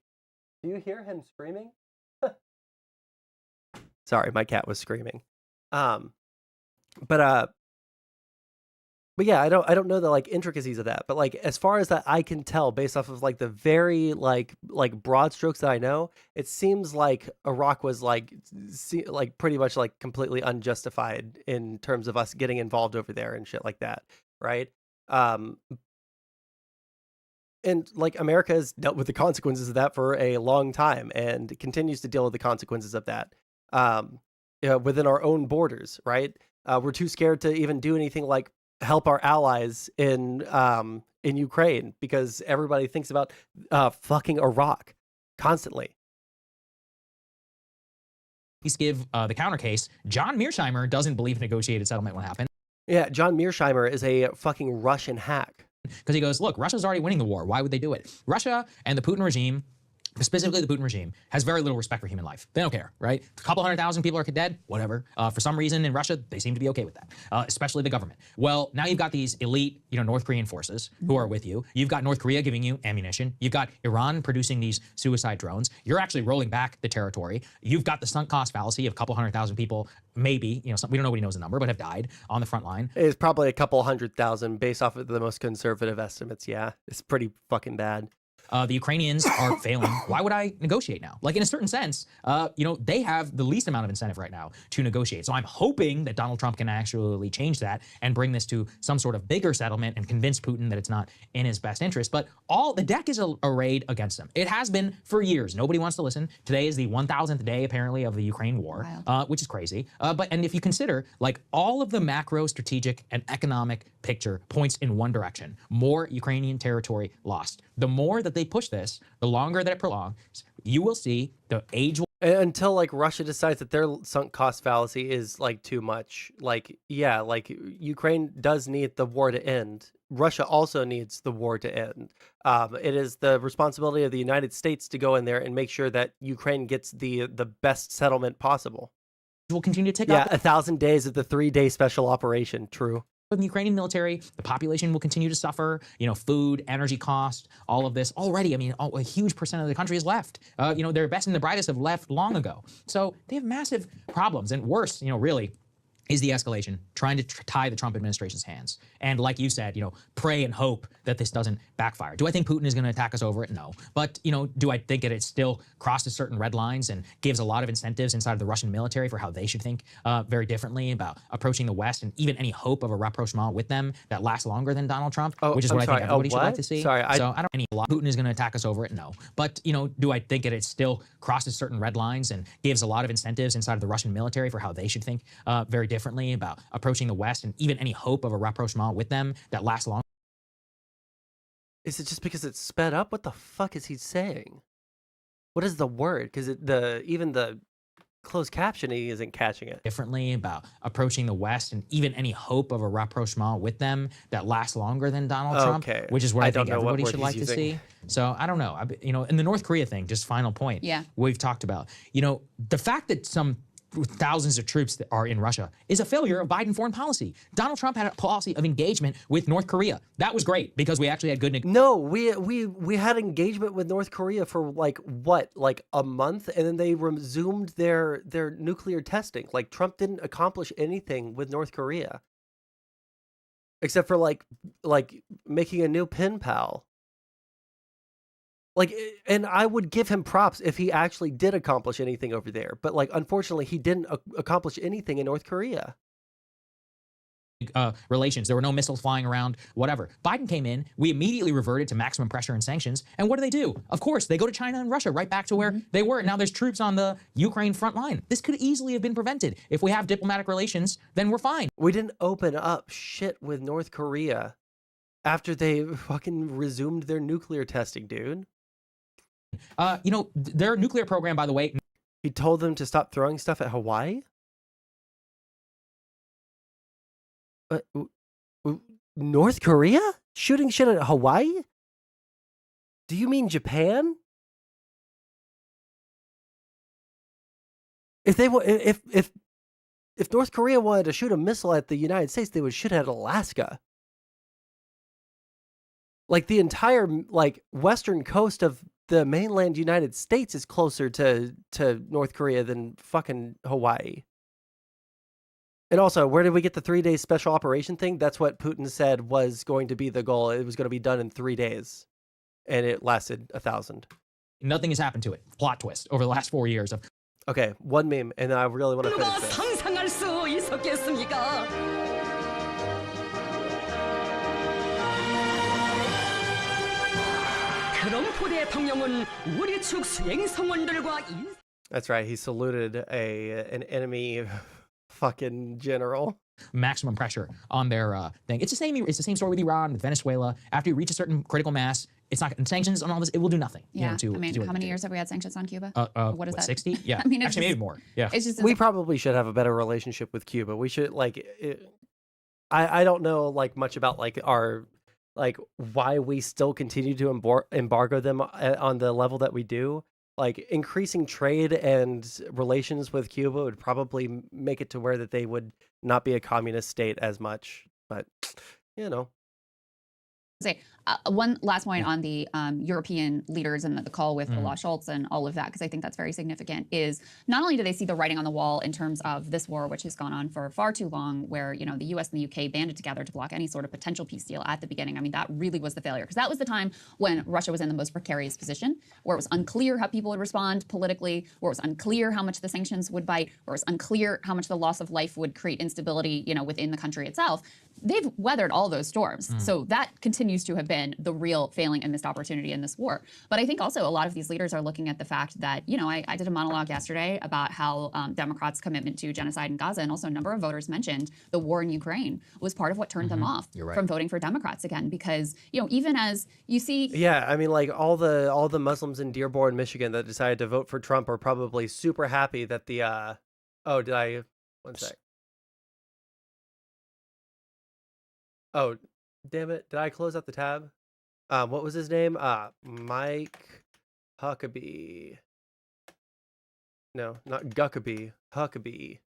do you hear him screaming? Sorry, my cat was screaming. But yeah, I don't know the like intricacies of that. But like as far as that I can tell based off of like the very like broad strokes that I know, it seems like Iraq was like pretty much like completely unjustified in terms of us getting involved over there and shit like that, right? And like America has dealt with the consequences of that for a long time and continues to deal with the consequences of that within our own borders, right? We're too scared to even do anything like help our allies in Ukraine because everybody thinks about fucking Iraq constantly. Please give the counter case. John Mearsheimer doesn't believe negotiated settlement will happen. Yeah, John Mearsheimer is a fucking Russian hack. Because he goes, look, Russia's already winning the war. Why would they do it? Russia and the Putin regime, specifically the Putin regime, has very little respect for human life. They don't care, right? A couple 100,000 people are dead, whatever. For some reason in Russia, they seem to be okay with that, especially the government. Well, now you've got these elite, you know, North Korean forces who are with you. You've got North Korea giving you ammunition. You've got Iran producing these suicide drones. You're actually rolling back the territory. You've got the sunk cost fallacy of a couple 100,000 people, maybe, you know, we don't know, nobody knows the number, but have died on the front line. It's probably a couple 100,000 based off of the most conservative estimates. Yeah, it's pretty fucking bad. The Ukrainians are failing. Why would I negotiate now? Like, in a certain sense, you know, they have the least amount of incentive right now to negotiate. So I'm hoping that Donald Trump can actually change that and bring this to some sort of bigger settlement and convince Putin that it's not in his best interest. But all the deck is arrayed against him. It has been for years. Nobody wants to listen. Today is the 1,000th day, apparently, of the Ukraine war, which is crazy. And if you consider, like, all of the macro, strategic, and economic picture points in one direction: more Ukrainian territory lost. The more that they push this, the longer that it prolongs, you will see the age until like Russia decides that their sunk cost fallacy is like too much. Like, yeah, like Ukraine does need the war to end. Russia also needs the war to end. It is the responsibility of the United States to go in there and make sure that Ukraine gets the best settlement possible. Will continue to tick up. 1,000 days of the 3-day special operation. True. With the Ukrainian military, the population will continue to suffer, you know, food, energy cost, all of this. Already, I mean, a huge percent of the country is left. You know, their best and the brightest have left long ago. So they have massive problems. And worse, you know, really, is the escalation, trying to tie the Trump administration's hands. And like you said, you know, pray and hope that this doesn't backfire. Do I think Putin is going to attack us over it? No. But, you know, do I think that it still crosses certain red lines and gives a lot of incentives inside of the Russian military for how they should think very differently about approaching the West and even any hope of a rapprochement with them that lasts longer than Donald Trump, which is what I think everybody should like to see. Sorry, so I don't any Putin is going to attack us over it? No. But, you know, do I think that it still crosses certain red lines and gives a lot of incentives inside of the Russian military for how they should think very differently differently about approaching the West and even any hope of a rapprochement with them that lasts long. Is it just because it's sped up? What the fuck is he saying? What is the word? Because even the closed captioning isn't catching it. Differently about approaching the West and even any hope of a rapprochement with them that lasts longer than Donald Trump, which is what I think everybody should like to see. So I don't know. You know, in the North Korea thing, just final point. Yeah. We've talked about, you know, the fact that some thousands of troops that are in Russia is a failure of Biden foreign policy. Donald Trump had a policy of engagement with North Korea. That was great because we actually had good No, we had engagement with North Korea for like what, like a month, and then they resumed their nuclear testing. Like Trump didn't accomplish anything with North Korea except for like making a new pen pal. Like, and I would give him props if he actually did accomplish anything over there. But like, unfortunately, he didn't accomplish anything in North Korea. Relations. There were no missiles flying around, whatever. Biden came in, we immediately reverted to maximum pressure and sanctions. And what do? Of course, they go to China and Russia, right back to where they were. Now there's troops on the Ukraine front line. This could easily have been prevented. If we have diplomatic relations, then we're fine. We didn't open up shit with North Korea after they fucking resumed their nuclear testing, dude. You know, their nuclear program, by the way. He told them to stop throwing stuff at Hawaii? North Korea? Shooting shit at Hawaii? Do you mean Japan? If North Korea wanted to shoot a missile at the United States, they would shoot at Alaska. Like the entire like western coast of the mainland United States is closer to North Korea than fucking Hawaii. And also, where did we get the 3-day special operation thing? That's what Putin said was going to be the goal. It was going to be done in 3 days. And it lasted 1,000. Nothing has happened to it. Plot twist over the last 4 years. Okay, one meme, and I really want to finish this. That's right, he saluted an enemy fucking general. Maximum pressure on their thing. It's the same story with Iran, with Venezuela. After you reach a certain critical mass, it's not sanctions on all this. It will do nothing. Yeah. I mean, how many years have we had sanctions on Cuba? What is that? 60? Yeah. I mean, actually, maybe more. Yeah. It's just we probably should have a better relationship with Cuba. We should I don't know like much about like our like why we still continue to embargo them on the level that we do. Like increasing trade and relations with Cuba would probably make it to where that they would not be a communist state as much. But, you know. Say one last point on the European leaders and the call with Olaf Scholz and all of that, because I think that's very significant, is not only do they see the writing on the wall in terms of this war, which has gone on for far too long, where, you know, the US and the UK banded together to block any sort of potential peace deal at the beginning. I mean, that really was the failure, because that was the time when Russia was in the most precarious position, where it was unclear how people would respond politically, where it was unclear how much the sanctions would bite, where it was unclear how much the loss of life would create instability, you know, within the country itself. They've weathered all those storms. So that continues to have been the real failing and missed opportunity in this war. But I think also a lot of these leaders are looking at the fact that, you know, I did a monologue yesterday about how Democrats' commitment to genocide in Gaza, and also a number of voters mentioned the war in Ukraine was part of what turned them off from voting for Democrats again. Because, you know, even as you see... Yeah, I mean, like all the Muslims in Dearborn, Michigan that decided to vote for Trump are probably super happy that the... Oh, did I... One sec. Oh, damn it. Did I close out the tab? What was his name? Mike Huckabee. No, not Guckabee. Huckabee.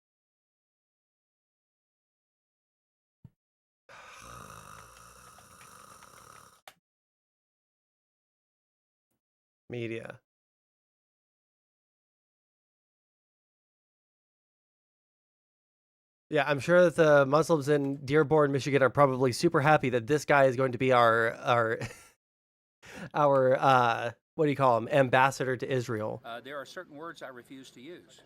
Media. Yeah, I'm sure that the Muslims in Dearborn, Michigan are probably super happy that this guy is going to be our what do you call him, ambassador to Israel. There are certain words I refuse to use.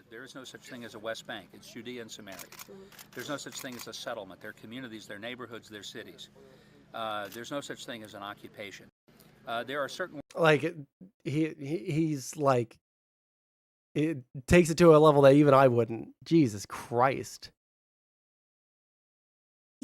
There is no such thing as a West Bank. It's Judea and Samaria. There's no such thing as a settlement. They're communities, they're neighborhoods, they're cities. There's no such thing as an occupation. There are certain... Like, he's like... It takes it to a level that even I wouldn't. Jesus Christ.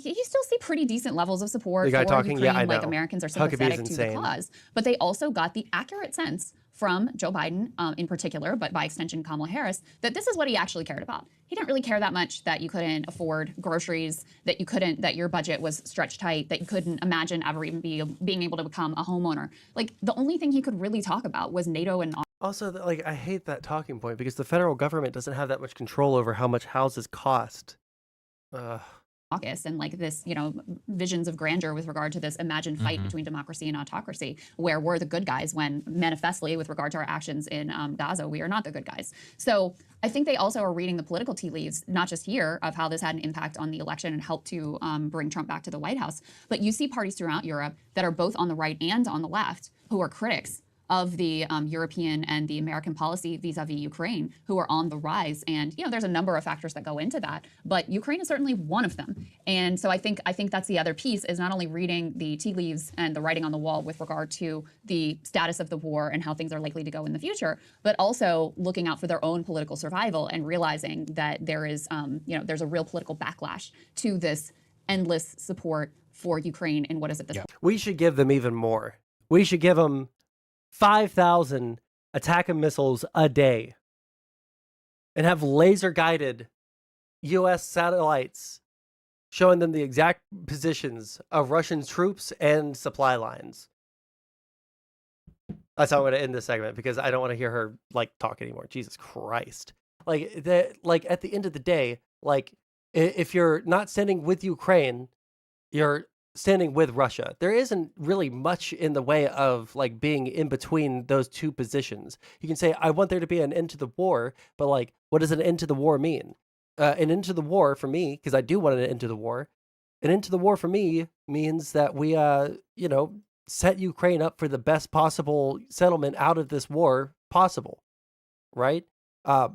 you still see pretty decent levels of support The guy for talking, Ukraine. yeah, I Like know. Americans are Huckabee's sympathetic to the insane. cause, but they also got the accurate sense from Joe Biden in particular, but by extension Kamala Harris, that this is what he actually cared about. He didn't really care that much that you couldn't afford groceries, that your budget was stretched tight, that you couldn't imagine ever even being able to become a homeowner. Like the only thing he could really talk about was NATO and Also, like, I hate that talking point because the federal government doesn't have that much control over how much houses cost. August and like this, visions of grandeur with regard to this imagined fight between democracy and autocracy, where we're the good guys when manifestly, with regard to our actions in Gaza, we are not the good guys. So I think they also are reading the political tea leaves, not just here, of how this had an impact on the election and helped to bring Trump back to the White House, but you see parties throughout Europe that are both on the right and on the left who are critics of the European and the American policy vis-a-vis Ukraine, who are on the rise. And there's a number of factors that go into that, but Ukraine is certainly one of them. And so I think that's the other piece, is not only reading the tea leaves and the writing on the wall with regard to the status of the war and how things are likely to go in the future, but also looking out for their own political survival and realizing that there is, there's a real political backlash to this endless support for Ukraine and what is at this point. We should give them even more. We should give them 5,000 attack missiles a day and have laser guided US satellites showing them the exact positions of Russian troops and supply lines. That's how I'm going to end this segment because I don't want to hear her talk anymore. Jesus Christ. At the end of the day, if you're not standing with Ukraine, you're standing with Russia. There isn't really much in the way of being in between those two positions. You can say, I want there to be an end to the war, but what does an end to the war mean? An end to the war for me, because I do want an end to the war, an end to the war for me means that we, set Ukraine up for the best possible settlement out of this war possible, right?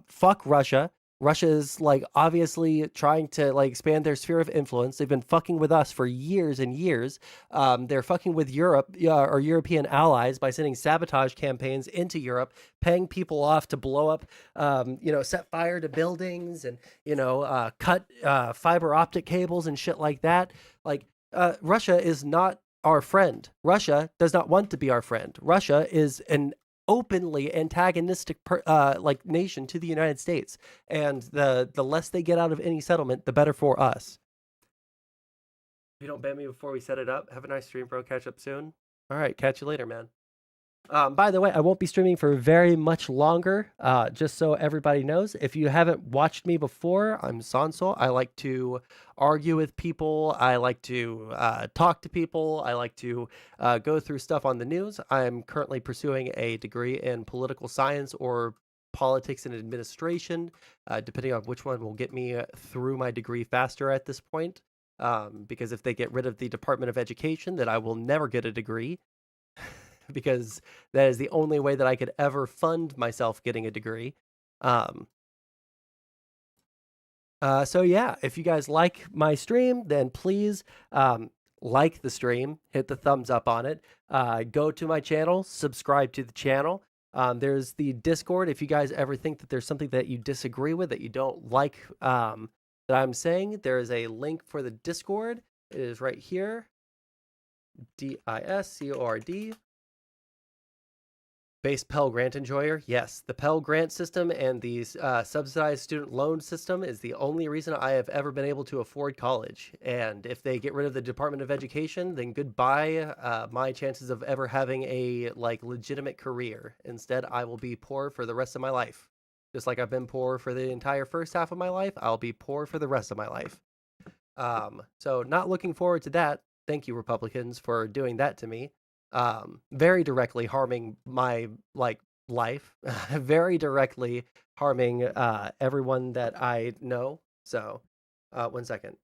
Fuck Russia. Russia is obviously trying to expand their sphere of influence. They've been fucking with us for years and years. They're fucking with Europe or European allies by sending sabotage campaigns into Europe, paying people off to blow up, set fire to buildings and, cut fiber optic cables and shit like that. Russia is not our friend. Russia does not want to be our friend. Russia is an openly antagonistic nation to the United States, and the less they get out of any settlement, the better for us. If you don't ban me before we set it up, have a nice stream, bro. Catch up soon. All right, catch you later, man. By the way, I won't be streaming for very much longer, just so everybody knows. If you haven't watched me before, I'm Sondsol. I like to argue with people. I like to talk to people. I like to go through stuff on the news. I'm currently pursuing a degree in political science or politics and administration, depending on which one will get me through my degree faster at this point. Because if they get rid of the Department of Education, then I will never get a degree. Because that is the only way that I could ever fund myself getting a degree. So yeah, if you guys like my stream, then please like the stream, hit the thumbs up on it, go to my channel, subscribe to the channel. There's the Discord. If you guys ever think that there's something that you disagree with, that you don't like that I'm saying, there is a link for the Discord. It is right here. Discord. Base Pell Grant enjoyer. Yes, the Pell Grant system and the subsidized student loan system is the only reason I have ever been able to afford college. And if they get rid of the Department of Education, then goodbye my chances of ever having a legitimate career. Instead, I will be poor for the rest of my life. Just like I've been poor for the entire first half of my life, I'll be poor for the rest of my life. So not looking forward to that. Thank you, Republicans, for doing that to me. Very directly harming my life, very directly harming everyone that I know. So 1 second.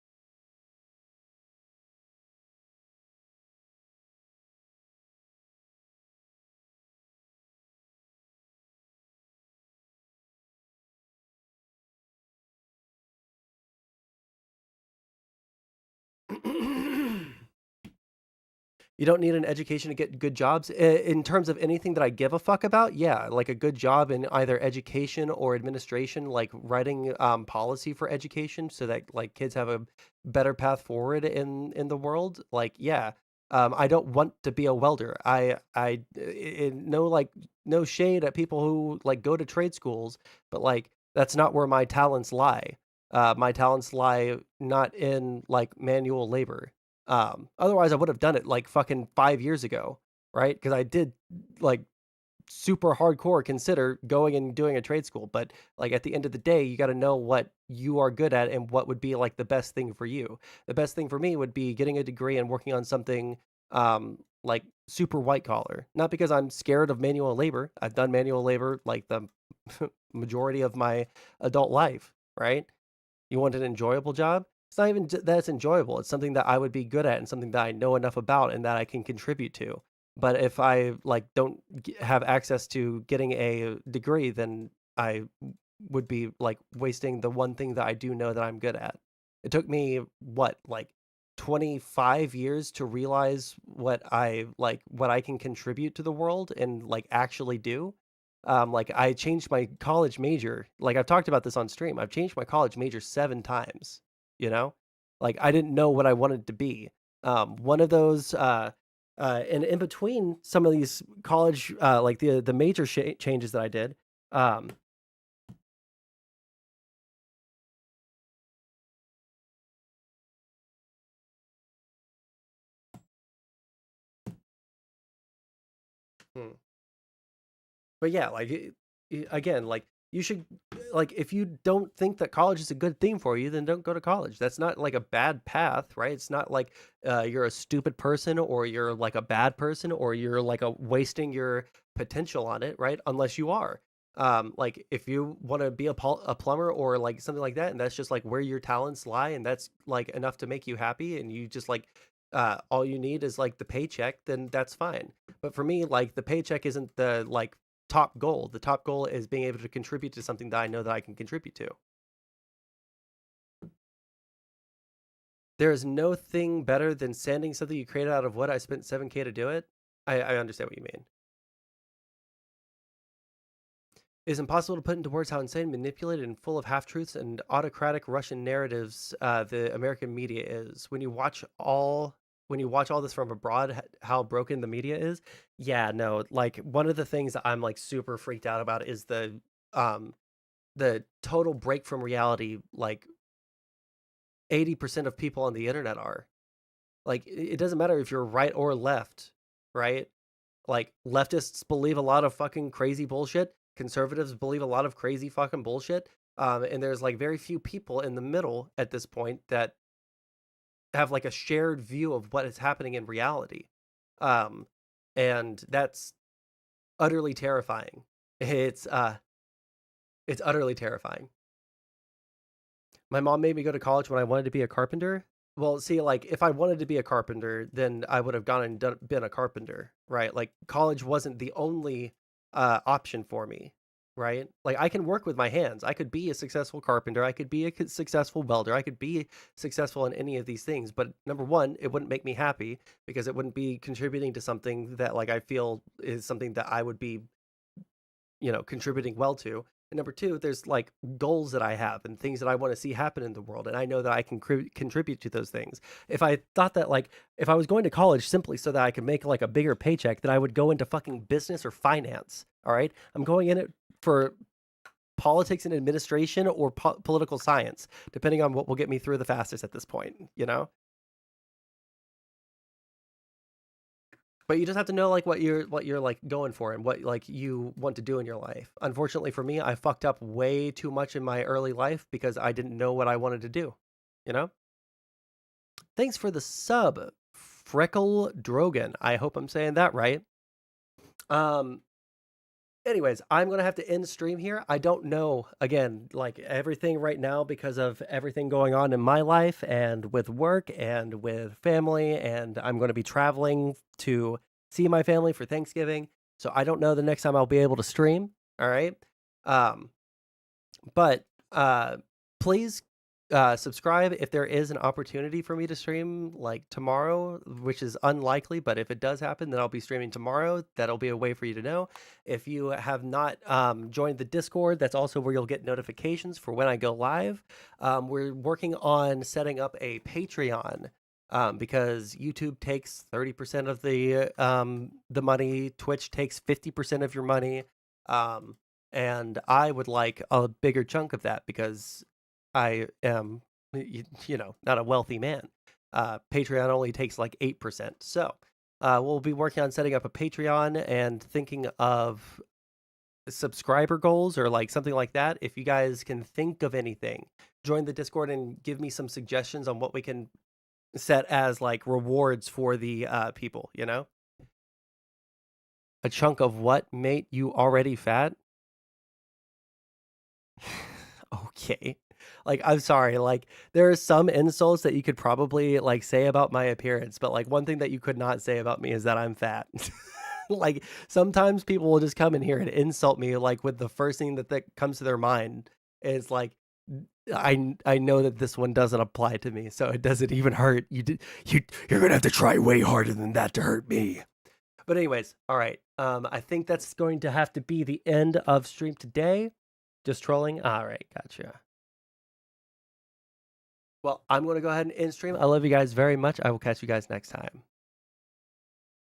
You don't need an education to get good jobs. In terms of anything that I give a fuck about, yeah, like a good job in either education or administration, like writing policy for education so that like kids have a better path forward in the world. Like, yeah, I don't want to be a welder. No like no shade at people who like go to trade schools, but like that's not where my talents lie. My talents lie not in like manual labor. Otherwise I would have done it like fucking 5 years ago, right? Because I did like super hardcore consider going and doing a trade school. But like at the end of the day, you got to know what you are good at and what would be like the best thing for you. The best thing for me would be getting a degree and working on something like super white collar. Not because I'm scared of manual labor. I've done manual labor like the majority of my adult life, right? You want an enjoyable job? It's not even that it's enjoyable. It's something that I would be good at and something that I know enough about and that I can contribute to. But if I like don't have access to getting a degree, then I would be like wasting the one thing that I do know that I'm good at. It took me what, like 25 years to realize what I can contribute to the world and like actually do. Like I changed my college major. Like I've talked about this on stream. I've changed my college major 7 times, you know? Like I didn't know what I wanted to be. One of those and in between some of these college like the major changes that I did, um hmm. But yeah, like again, like you should like if you don't think that college is a good thing for you, then don't go to college. That's not like a bad path, right? It's not like you're a stupid person or you're like a bad person or you're like a wasting your potential on it, right? Unless you are. Like if you want to be a plumber or like something like that, and that's just like where your talents lie, and that's like enough to make you happy, and you just like all you need is like the paycheck, then that's fine. But for me, like the paycheck isn't the like top goal. The top goal is being able to contribute to something that I know that I can contribute to. There is no thing better than sanding something you created out of wood. I spent 7K to do it. I understand what you mean. It is impossible to put into words how insane, manipulated, and full of half-truths and autocratic Russian narratives the American media is. When you watch all this from abroad, how broken the media is. Yeah, no, like one of the things that I'm like super freaked out about is um the total break from reality. Like 80% of people on the internet are like it doesn't matter if you're right or left, right? Like leftists believe a lot of fucking crazy bullshit. Conservatives believe a lot of crazy fucking bullshit. And there's like very few people in the middle at this point that have like a shared view of what is happening in reality. Um, and that's utterly terrifying. It's utterly terrifying. My mom made me go to college when I wanted to be a carpenter. Well, see, like if I wanted to be a carpenter, then I would have gone and been a carpenter, right? Like college wasn't the only option for me, right? Like I can work with my hands. I could be a successful carpenter. I could be a successful welder. I could be successful in any of these things. But number one, it wouldn't make me happy because it wouldn't be contributing to something that like I feel is something that I would be, contributing well to. And number two, there's like goals that I have and things that I want to see happen in the world. And I know that I can contribute to those things. If I thought that like, if I was going to college simply so that I could make like a bigger paycheck, then I would go into fucking business or finance. All right. I'm going in it for politics and administration or political science, depending on what will get me through the fastest at this point, But you just have to know like what you're like going for and what like you want to do in your life. Unfortunately for me, I fucked up way too much in my early life because I didn't know what I wanted to do, you know? Thanks for the sub, Freckle Drogan. I hope I'm saying that right. Um Anyways, I'm going to have to end stream here. I don't know, again, like everything right now because of everything going on in my life and with work and with family. And I'm going to be traveling to see my family for Thanksgiving. So I don't know the next time I'll be able to stream. All right. But please subscribe if there is an opportunity for me to stream like tomorrow, which is unlikely, but if it does happen, then I'll be streaming tomorrow. That'll be a way for you to know. If you have not joined the Discord, that's also where you'll get notifications for when I go live. We're working on setting up a Patreon because YouTube takes 30% of the money, Twitch takes 50% of your money, and I would like a bigger chunk of that because I am, not a wealthy man. Patreon only takes like 8%. So we'll be working on setting up a Patreon and thinking of subscriber goals or like something like that. If you guys can think of anything, join the Discord and give me some suggestions on what we can set as like rewards for the people, A chunk of what, mate? You already fat? Okay. Like, I'm sorry, like, there are some insults that you could probably, like, say about my appearance, but, like, one thing that you could not say about me is that I'm fat. Like, sometimes people will just come in here and insult me, like, with the first thing that comes to their mind. It's like, I know that this one doesn't apply to me, so it doesn't even hurt. You're gonna have to try way harder than that to hurt me. But anyways, all right. I think that's going to have to be the end of stream today. Just trolling? All right, gotcha. Well, I'm going to go ahead and end stream. I love you guys very much. I will catch you guys next time.